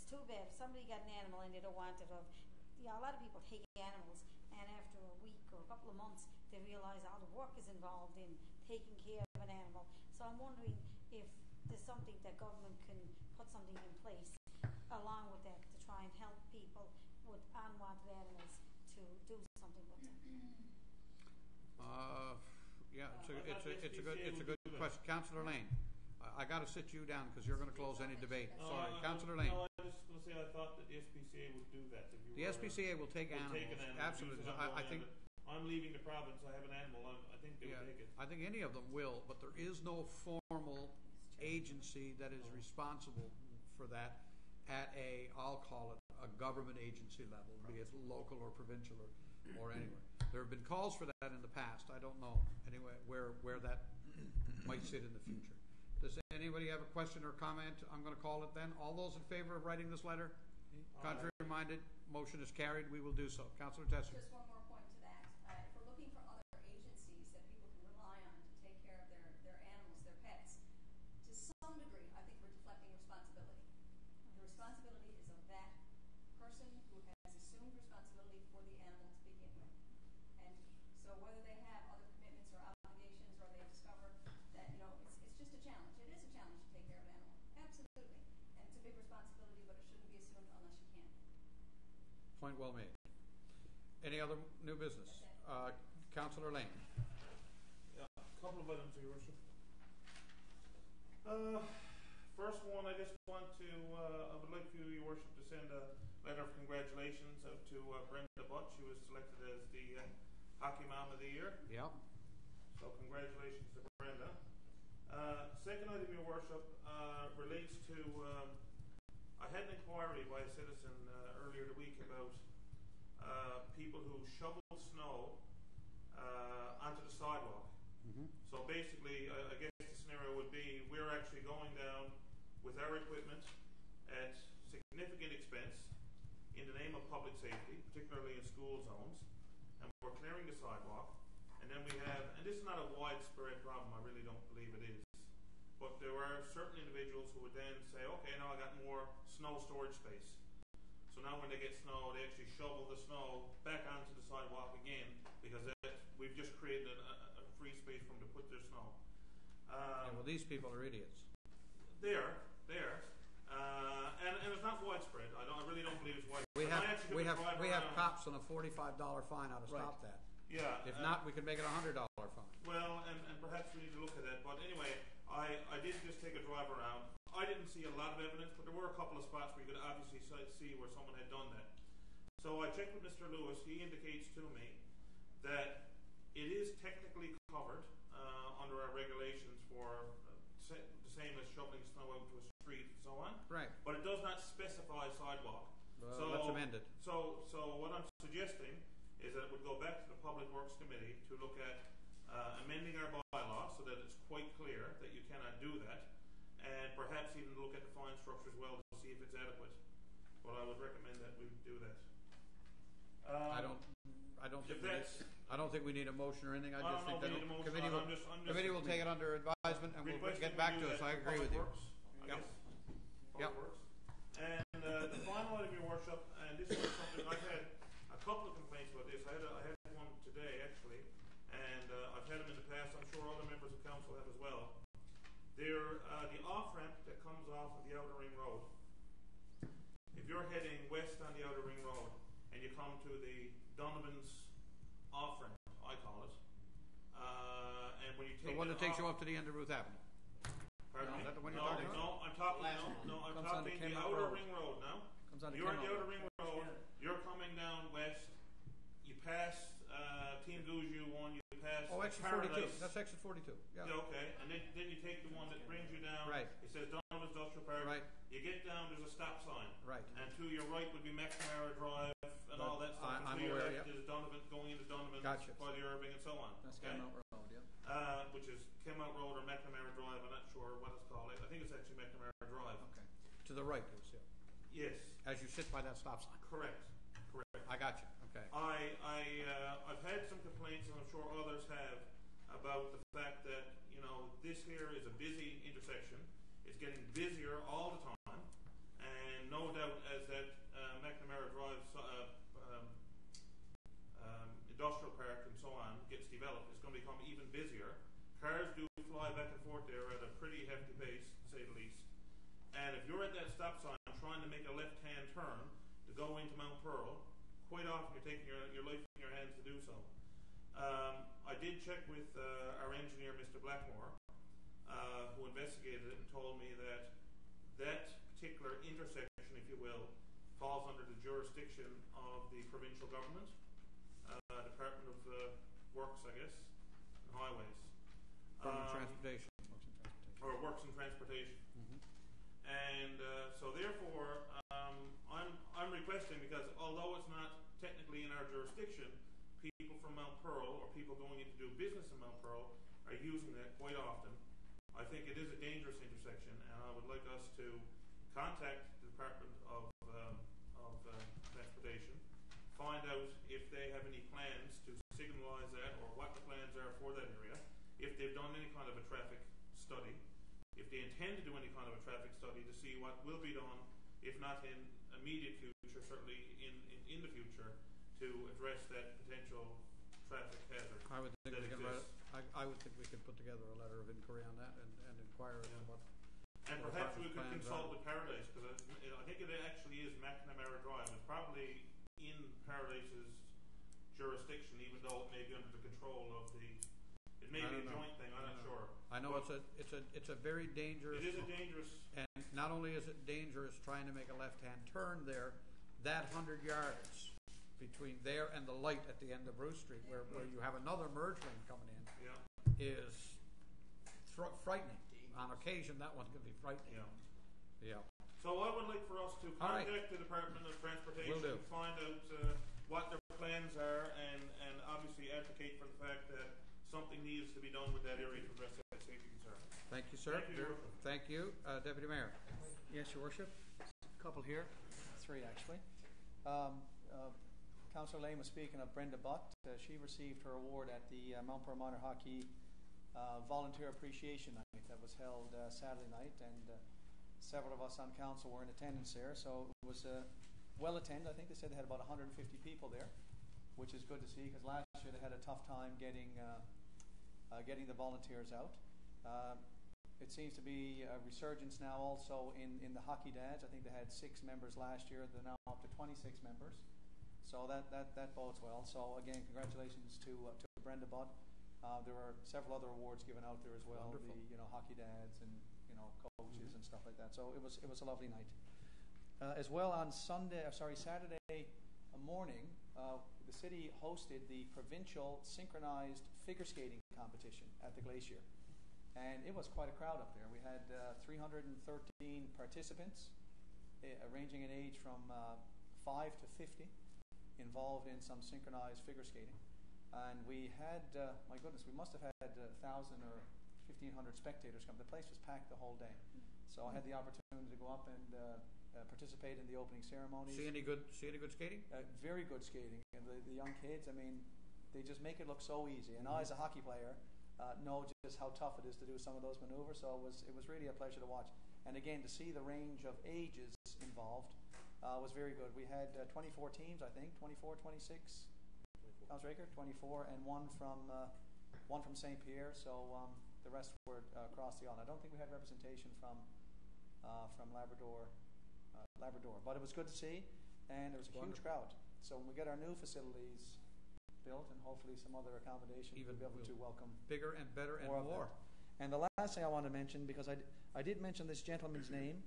too bad. If somebody got an animal and they don't want it, or a lot of people take animals, and after a week or a couple of months, they realise all the work is involved in taking care of an animal. So I'm wondering if there's something that government can put something in place along with that to try and help people with unwanted animals to do something with them. Yeah, it's a good question. Councillor Lane, I got to sit you down because you're going to close any debate. Sorry, Councillor Lane. No, I was just going to say I thought that the SPCA would do that. The SPCA will take animals. Absolutely. I think I'm leaving the province. I have an animal. I think they will take it. I think any of them will, but there is no formal agency that is responsible for that at I'll call it a government agency level, be it local or provincial or anywhere. There have been calls for that in the past. I don't know anyway where that might sit in the future. Does anybody have a question or comment? I'm going to call it then. All those in favor of writing this letter? Contrary minded, motion is carried. We will do so. Councillor Tessier. Just one more point to that. If we're looking for other agencies that people can rely on to take care of their animals, their pets, to some degree, I think we're deflecting responsibility. The responsibility is of that person who has assumed responsibility for the animal to begin with. And so whether they have other commitments or obligations, or they discover that, it's just a challenge. It is a challenge to take care of an animal. Absolutely. And it's a big responsibility, but it shouldn't be assumed unless you can. Point well made. Any other new business? Councillor Lane. Yeah, a couple of items, Your Worship. First one, I just want to, I would like for you, Your Worship, to send a letter of congratulations out to Brenda Butt. She was selected as the Hockey Mom of the Year. Yep. So congratulations to Brenda. Second item, Your Worship, relates to, I had an inquiry by a citizen earlier the week about people who shovel snow onto the sidewalk. So basically, I guess the scenario would be we're actually going down with our equipment at significant expense in the name of public safety, particularly in school zones, and we're clearing the sidewalk. And then we have, and this is not a widespread problem, I really don't believe it is, but there are certain individuals who would then say, okay, now I got more snow storage space. So now when they get snow, they actually shovel the snow back onto the sidewalk again, because we've just created a free space for them to put their snow. Well, these people are idiots. They are. And it's not widespread. I really don't believe it's widespread. We have cops on a $45 fine how to stop that. Yeah. If not, we could make it a $100 fine. Well, and perhaps we need to look at that. But anyway, I did just take a drive around. I didn't see a lot of evidence, but there were a couple of spots where you could obviously see where someone had done that. So I checked with Mr. Lewis. He indicates to me that it is technically covered under our regulations for the same as shoveling snow out to a street and so on. Right. But it does not specify sidewalk. So let's amend it. So what I'm suggesting is that it would go back to the Public Works Committee to look at amending our bylaw so that it's quite clear that you cannot do that, and perhaps even look at the fine structure as well to see if it's adequate. But I would recommend that we do that. I don't think we need a motion or anything. I just think that the committee will take it under advisement and we'll get back to us. I agree with you. Yep. Works. And the final item, Your Worship, and this is something I've had a couple of complaints about this. I had one today actually, and I've had them in the past. I'm sure other members of council have as well. They're the off-ramp that comes off of the Outer Ring Road. If you're heading west on the Outer Ring Road and you come to the Donovan's off-ramp, I call it, and when you take the one that takes you up to the end of Ruth Avenue. Pardon me? Is that the one you're talking about? I'm talking the Outer Ring Road now. You're on the Outer Ring Road. You're coming down west. You pass Team Gouju one. You pass exit Paradise. 42. That's exit 42. Yeah. Okay. And then you take the one that brings you down. Right. It says Donovan's Industrial Park. Right. You get down. There's a stop sign. Right. And to your right would be McNamara Drive and all that stuff. I'm to your aware. left is Donovan going into Donovan, Gotcha. Poly Irving, and so on. That's okay? Kenmount Road, yeah. Which is Kenmount Road or McNamara Drive. I'm not sure what it's called. I think it's actually McNamara Drive. Okay. To the right, you'll see. Yes. As you sit by that stop sign. Correct. I got you. Okay. I've had some complaints, and I'm sure others have, about the fact that this here is a busy intersection. It's getting busier all the time, and no doubt stop sign trying to make a left-hand turn to go into Mount Pearl, quite often you're taking your life in your hands to do so. I did check with our engineer, Mr. Blackmore, who investigated it and told me that that particular intersection, if you will, falls under the jurisdiction of the provincial government, Department of Works, I guess, and Highways. Transportation. Or Works and Transportation. And so therefore, I'm requesting, because although it's not technically in our jurisdiction, people from Mount Pearl or people going in to do business in Mount Pearl are using that quite often. I think it is a dangerous intersection, and I would like us to contact the Department of Transportation, find out if they have any plans to signalise that, or what the plans are for that area, if they've done any kind of a traffic study, if they intend to do any kind of a traffic study to see what will be done, if not in immediate future, certainly in the future, to address that potential traffic hazard. I would think that we can exists. I would think we could put together a letter of inquiry on that and inquire as to what. And what perhaps we could plans consult are. with Paradise, because I think it actually is McNamara Drive. It's probably in Paradise's jurisdiction, even though it may be under the control of the. It may be a joint thing. I'm not sure. I know it's a very dangerous. It is a dangerous. And not only is it dangerous trying to make a left-hand turn there, that 100 yards between there and the light at the end of Bruce Street, where you have another merge lane coming in, is frightening. On occasion, that one can be frightening. Yeah. So I would like for us to contact the Department of Transportation and find out what their plans are, and obviously advocate for the fact that something needs to be done with that area to address that safety concern. Thank you, sir. Thank you, Your Worship. Thank you. Deputy Mayor. Yes, Your Worship. A couple here. Three, actually. Councillor Lane was speaking of Brenda Butt. She received her award at the Mount Pearl Minor Hockey Volunteer Appreciation Night that was held Saturday night, and several of us on council were in attendance there, so it was well attended. I think they said they had about 150 people there, which is good to see, because last year they had a tough time getting the volunteers out. It seems to be a resurgence now also in the hockey dads. I think they had 6 members last year. They're now up to 26 members. So that bodes well. So again, congratulations to Brenda Butt. There were several other awards given out there as well. Wonderful. The hockey dads and coaches and stuff like that. So it was a lovely night. As well on Saturday morning, the city hosted the provincial synchronized figure skating competition at the Glacier, and it was quite a crowd up there. We had 313 participants, ranging in age from 5 to 50. Involved in some synchronized figure skating, and we had my goodness, we must have had 1,000 or 1,500 spectators come. The place was packed the whole day, so I had the opportunity to go up and participate in the opening ceremonies. See any good skating? Very good skating, and the young kids, I mean, they just make it look so easy. And I, as a hockey player, know just how tough it is to do some of those maneuvers. So it was really a pleasure to watch, and again to see the range of ages involved. Was very good. We had 24 teams, I think, 24, 26. Councillor Aker, 24, and one from St. Pierre. So the rest were across the island. I don't think we had representation from Labrador, but it was good to see, and there was a huge crowd. So when we get our new facilities built and hopefully some other accommodations, we'll be able to welcome bigger and better and more. And the last thing I want to mention, because I did mention this gentleman's name.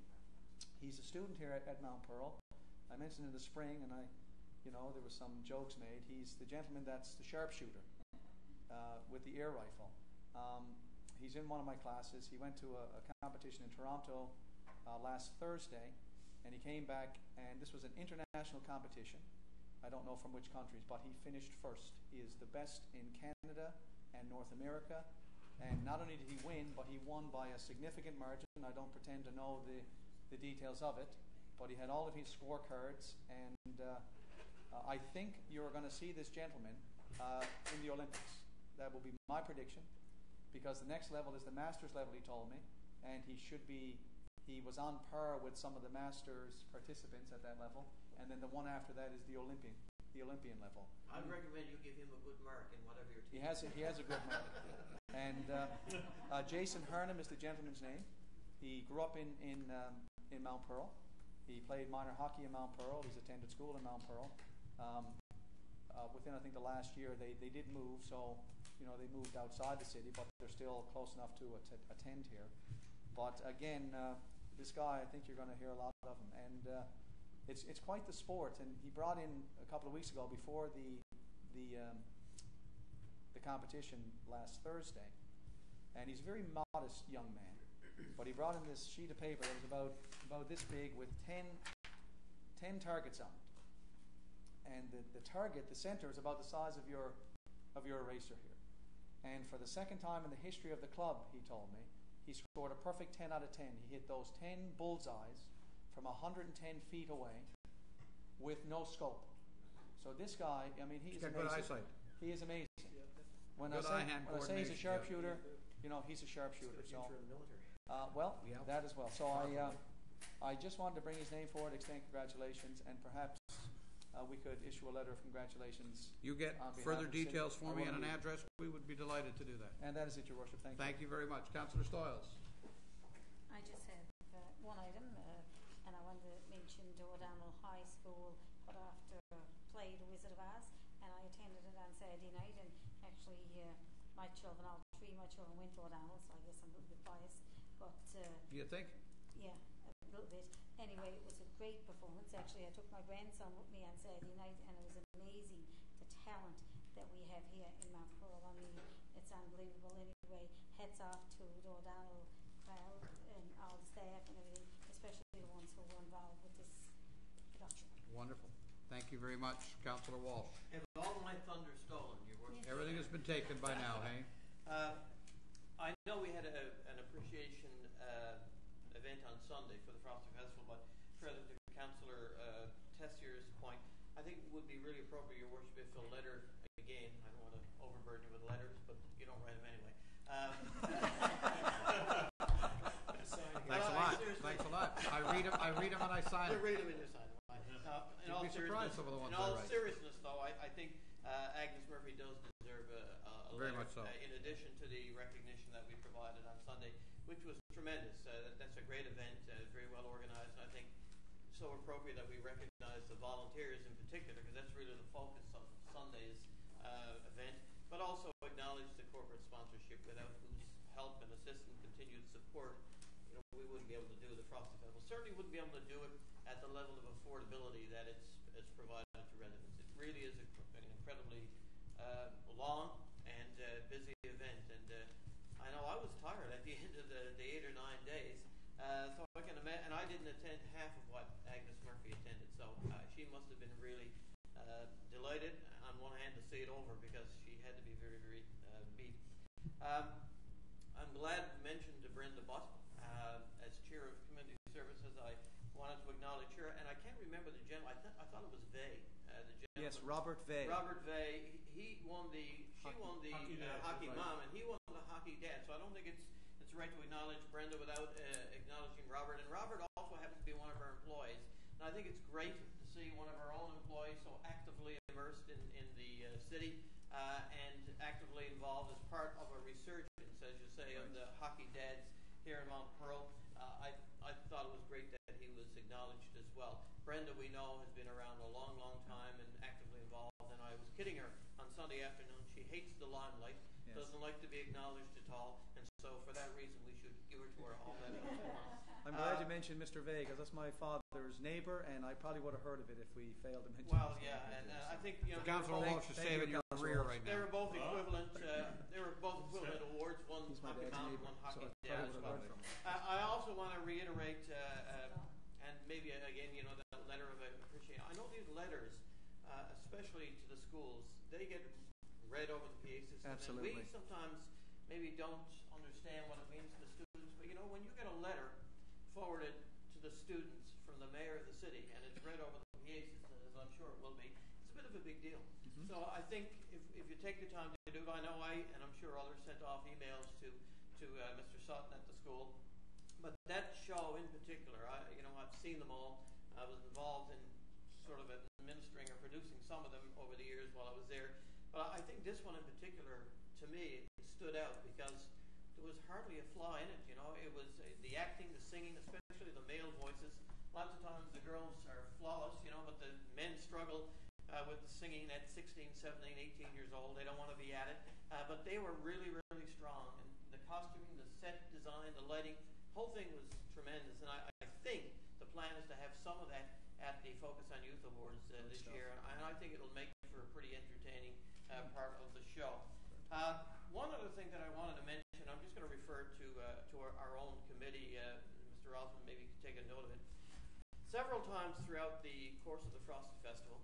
He's a student here at Mount Pearl. I mentioned in the spring, and there was some jokes made. He's the gentleman that's the sharpshooter with the air rifle. He's in one of my classes. He went to a competition in Toronto last Thursday, and he came back, and this was an international competition. I don't know from which countries, but he finished first. He is the best in Canada and North America. And not only did he win, but he won by a significant margin. I don't pretend to know the details of it, but he had all of his scorecards, and I think you're going to see this gentleman in the Olympics. That will be my prediction, because the next level is the Masters level, he told me, and he was on par with some of the Masters participants at that level, and then the one after that is the Olympian level. I'd recommend you give him a good mark in whatever you're teaching. He has a good mark. And Jason Hurnham is the gentleman's name. He grew up in Mount Pearl, He played minor hockey in Mount Pearl. He's attended school in Mount Pearl. Within, I think, the last year, they did move, so, they moved outside the city, but they're still close enough to attend here. But again, this guy, I think you're going to hear a lot of him. And it's quite the sport. And he brought in a couple of weeks ago, before the competition last Thursday, and he's a very modest young man. But he brought in this sheet of paper that was about this big with 10 targets on it. And the target, the center, is about the size of your eraser here. And for the second time in the history of the club, he told me, he scored a perfect 10 out of 10. He hit those 10 bullseyes from 110 feet away with no scope. So this guy, I mean, he's amazing. Good eyesight. He is amazing. When Good eye-hand I say he's a coordination. sharpshooter, he's a sharpshooter. So, that as well. So I just wanted to bring his name forward, extend congratulations, and perhaps we could issue a letter of congratulations. You get on behalf further of the city. details for me and an address, we would be delighted to do that. And that is it, Your Worship. Thank you. Thank you very much. Councillor Stoyles. I just have one item, and I want to mention O'Donnell High School put after play The Wizard of Oz, and I attended it on Saturday night, and actually my children, all three of my children went to O'Donnell, so I guess I'm a little bit biased, but You think? yeah, a little bit. Anyway, it was a great performance. Actually, I took my grandson with me on Saturday night, and it was amazing, the talent that we have here in Mount Pearl. I mean, it's unbelievable. Anyway, hats off to the O'Donnell crowd and all the staff and everything, especially the ones who were involved with this production. Wonderful. Thank you very much, Councillor Walsh. Have all my thunder stolen, Your Worship. Everything has been taken by now, hey? I know we had an appreciation event on Sunday for the Frosty Festival, but further to Councillor Tessier's point, I think it would be really appropriate, Your Worship, if a letter, again, I don't want to overburden you with letters, but you don't write them anyway. Thanks a lot. Thanks a lot. I read them and I sign You them. read them and you sign them. You'd be surprised some of the ones in all I write. seriousness, though, I think Agnes Murphy does deserve a Very letter, much so. in addition to the recognition that we provided on Sunday, which was tremendous. That's a great event, very well organized, and I think so appropriate that we recognize the volunteers in particular, because that's really the focus of Sunday's event, but also acknowledge the corporate sponsorship, without whose help and assistance, continued support, we wouldn't be able to do the Frosty Festival. Certainly wouldn't be able to do it at the level of affordability that it's provided to residents. It really is an incredibly long and busy event, and I know I was tired at the end of the 8 or 9 days, so I can imagine, and I didn't attend half of what Agnes Murphy attended, so she must have been really delighted on one hand to see it over, because she had to be very, very beat. I'm glad to mention to Brenda Butt as chair of community services. I wanted to acknowledge her, and I can't remember the gentleman. I thought it was Vey. Yes, Robert Vey. Robert Vey. She won the hockey mom, and he won the hockey dad. So I don't think it's right to acknowledge Brenda without acknowledging Robert. And Robert also happens to be one of our employees. And I think it's great to see one of our own employees so actively immersed in the city and actively involved as part of a resurgence, as you say, of the hockey dads here in Mount Pearl. I thought it was great that he was acknowledged as well. Brenda, we know, has been around a long, long time and actively involved, and I was kidding her on Sunday afternoon. She hates the limelight, doesn't like to be acknowledged at all, and so for that reason we should give her to her all that. I'm glad you mentioned Mr. Vey, because that's my father's neighbour, and I probably would have heard of it if we failed to mention it. Well, yeah, and I think, Councillor Walsh is saving your career right now. They were both equivalent. They were both equivalent awards. One hockey mom, one hockey dad as well. I also want to reiterate, and maybe again, that letter of appreciation. I know these letters, especially to the schools, they get read over the PA system. Absolutely. And we sometimes maybe don't understand what it means to the students. But when you get a letter forwarded to the students from the mayor of the city, and it's read over the PA system, as I'm sure it will be, it's a bit of a big deal. Mm-hmm. So I think if you take the time to do it, I know and I'm sure others sent off emails to Mr. Sutton at the school, but that show in particular, I've seen them all. I was involved in sort of administering or producing some of them over the years while I was there. But I think this one in particular, to me, stood out because there was hardly a flaw in it. It was the acting, the singing, especially the male voices, lots of times the girls are flawless, but the men struggle with the singing at 16, 17, 18 years old. They don't want to be at it. But they were really, really strong. And the costuming, the set design, the lighting, the whole thing was tremendous. And I think the plan is to have some of that at the Focus on Youth Awards this year. And I think it'll make for a pretty entertaining part of the show. One other thing that I wanted to mention, I'm just going to refer to our own committee. Mr. Osmond maybe could take a note of it. Several times throughout the course of the Frosty Festival,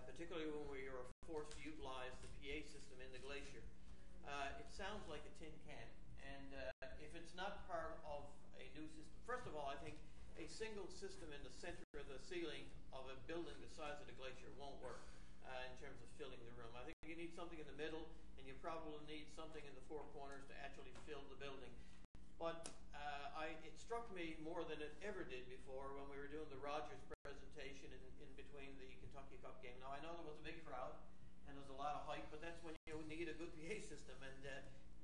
particularly when we were forced to utilize the PA system in the glacier, it sounds like a tin can. And if it's not part of a new system, first of all, I think a single system in the center of the ceiling of a building the size of the glacier won't work in terms of filling the room. I think you need something in the middle, and you probably need something in the four corners to actually fill the building. But it struck me more than it ever did before when we were doing the Rogers presentation in between the Kentucky Cup game. Now, I know there was a big crowd and there was a lot of hype, but that's when you need a good PA system, and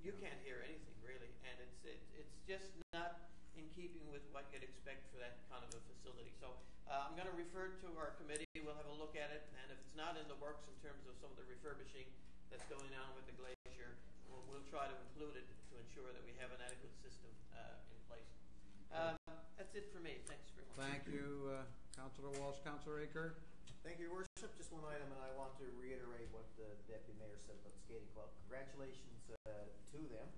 you can't hear anything really, and it's just not in keeping with what you'd expect for that kind of a facility. So I'm going to refer to our committee. We'll have a look at it, and if it's not in the works in terms of some of the refurbishing that's going on with the glacier, we'll try to include it to ensure that we have an adequate system in place. That's it for me. Thanks very much. Thank you, Councillor Walsh. Councillor Aker. Thank you, Your Worship. Just one item, and I want to reiterate what the Deputy Mayor said about the skating club. Congratulations to them.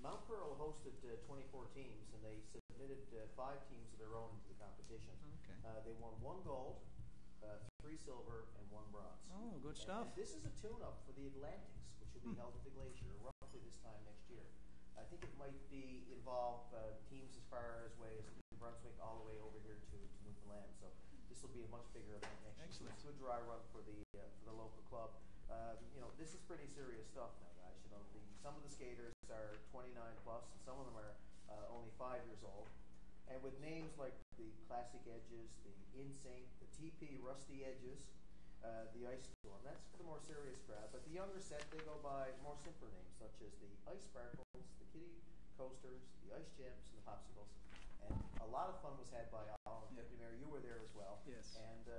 Mount Pearl hosted 24 teams, and they submitted 5 teams of their own into the competition. Okay. They won 1 gold, 3 silver, and 1 bronze. Oh, good stuff. And this is a tune-up for the Atlantics, which will be held at the Glacier roughly this time next year. I think it might involve teams as far as way as New Brunswick all the way over here to Newfoundland. So this will be a much bigger event next year. Excellent. It's a good dry run for the local club. This is pretty serious stuff now, guys. Some of the skaters are 29 plus, and some of them are only 5 years old. And with names like the Classic Edges, the InSync, the TP Rusty Edges, the Ice Storm, that's for the more serious crowd. But the younger set, they go by more simpler names, such as the Ice Sparkles, the Kitty Coasters, the Ice Gems, and the Popsicles. And a lot of fun was had by Alan. Deputy Mayor, you were there as well. Yes. And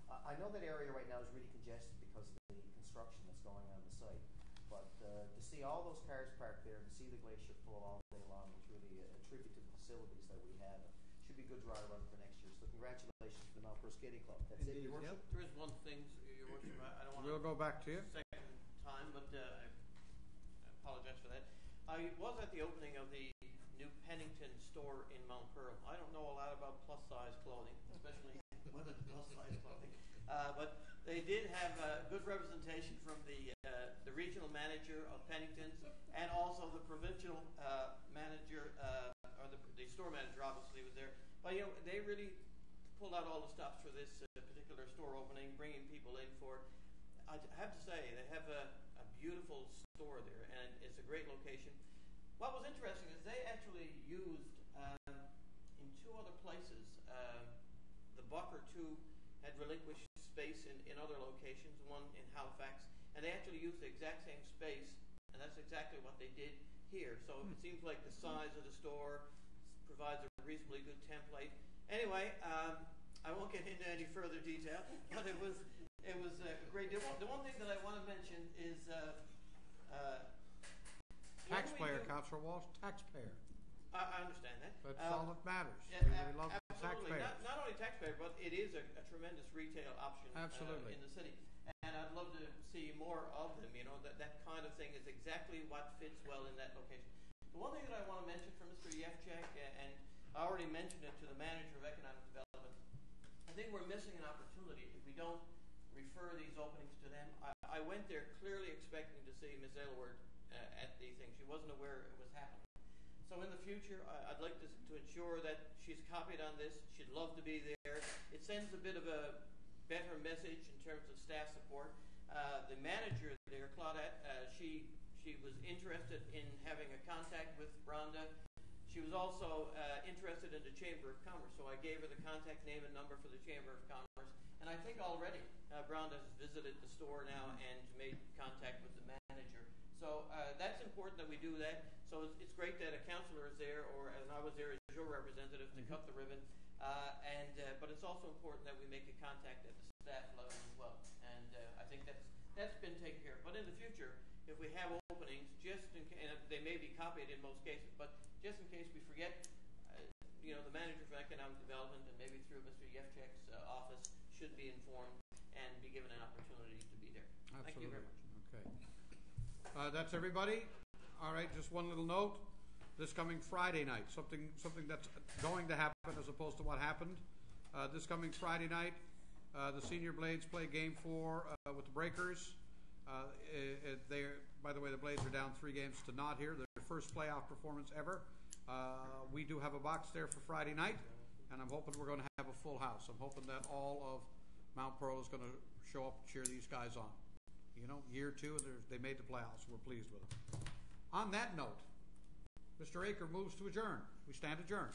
I know that area right now is really congested because of the construction that's going on the site. But to see all those cars parked there and to see the glacier full all day long was really a tribute to the facilities that we have. Should be a good dry run for next year. So congratulations to the Mount Pearl Skating Club. That's Indeed. it, Your Worship. There is one thing, Your Worship, I don't want to... We'll go back to you. Second time, but I apologize for that. I was at the opening of the new Pennington store in Mount Pearl. I don't know a lot about plus-size clothing, especially women's plus-size clothing. But they did have good representation from the regional manager of Pennington's and also the provincial manager, or the store manager obviously was there. But they really pulled out all the stops for this particular store opening, bringing people in for it. I have to say, they have a beautiful store there, and it's a great location. What was interesting is they actually used, in 2 other places, the Bucker 2 had relinquished space in other locations, one in Halifax, and they actually used the exact same space, and that's exactly what they did here. So it seems like the size of the store provides a reasonably good template. Anyway, I won't get into any further detail, but it was a great deal. The one thing that I want to mention is Taxpayer, Councillor Walsh, taxpayer. I understand that. That's all that matters. Yeah, We really love absolutely. taxpayers. Not only taxpayer, but it is a tremendous retail option Absolutely. in the city. And I'd love to see more of them. That kind of thing is exactly what fits well in that location. The one thing that I want to mention from Mr. Yevchek, and I already mentioned it to the manager of economic development, I think we're missing an opportunity if we don't refer these openings to them. I went there clearly expecting to see Ms. Aylward at the thing. She wasn't aware it was happening. So in the future, I'd like to ensure that she's copied on this. She'd love to be there. It sends a bit of a better message in terms of staff support. The manager there, Claudette, she was interested in having a contact with Rhonda. She was also interested in the Chamber of Commerce, so I gave her the contact name and number for the Chamber of Commerce. And I think already Rhonda has visited the store now and made contact with the manager. So that's important that we do that. So it's great that a councillor is there, and I was there as your representative to cut the ribbon. But it's also important that we make a contact at the staff level as well. And I think that's been taken care of. But in the future, if we have openings, just in case, and they may be copied in most cases, but just in case we forget, the manager for economic development and maybe through Mr. Yevchek's office should be informed and be given an opportunity to be there. Absolutely. Thank you very much. Okay. That's everybody. All right, just one little note. This coming Friday night, something that's going to happen as opposed to what happened. This coming Friday night, the Senior Blades play Game 4 with the Breakers. By the way, the Blades are down 3 games to naught here. Their first playoff performance ever. We do have a box there for Friday night, and I'm hoping we're going to have a full house. I'm hoping that all of Mount Pearl is going to show up and cheer these guys on. Year 2, they made the playoffs. We're pleased with them. On that note, Mr. Aker moves to adjourn. We stand adjourned.